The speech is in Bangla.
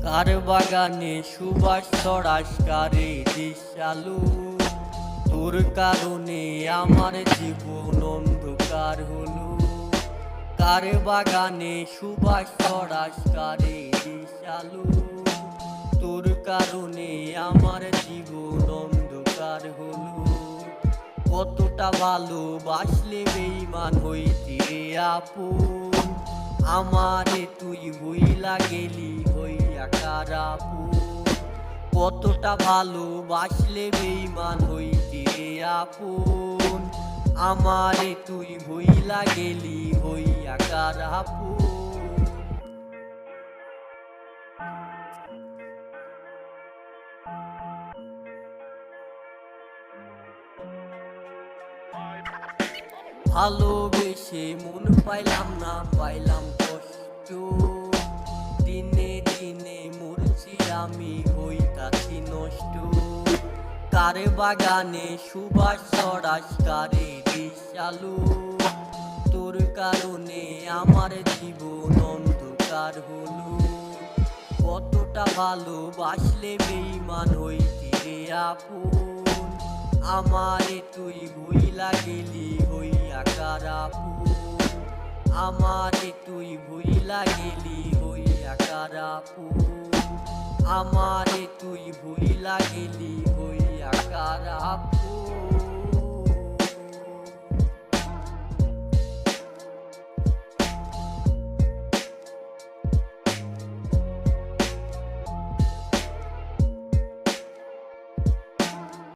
কার বাগানে সুবাস ছড়াস কারে দিশালু, তোর কারণে আমার জীবন অন্ধকার হলো। কার বাগানে সুবাস ছড়াস কারে দিশালু, তোর কারণে আমার জীবন অন্ধকার হলো। কতটা ভালোবাসলে বেঈমান হইতি রে আপন, আমারে তুই ভুইলা গেলি হইয়া কার আপন। কতটা ভালোবাসলে বেঈমান হইতি রে আপন, আমারে তুই ভুইলা গেলি হইয়া কার আপন। ভালোবেসে মন পাইলাম না, পাইলাম কষ্ট। দিনে দিনে মরছি আমি, হইতাছি নষ্ট। কারে বাগানে সুবাস ছড়াস কারে দিশালু, তোর কারণে আমার জীবন অন্ধকার হলো। কতটা ভালোবাসলে বেঈমান হইতি রে আপন, আমারে তুই ভুইলা গেলি হইয়া কার আপন। আমারে তুই ভুইলা গেলি হইয়া কার আপন, আমারে তুই ভুইলা গেলি হইয়া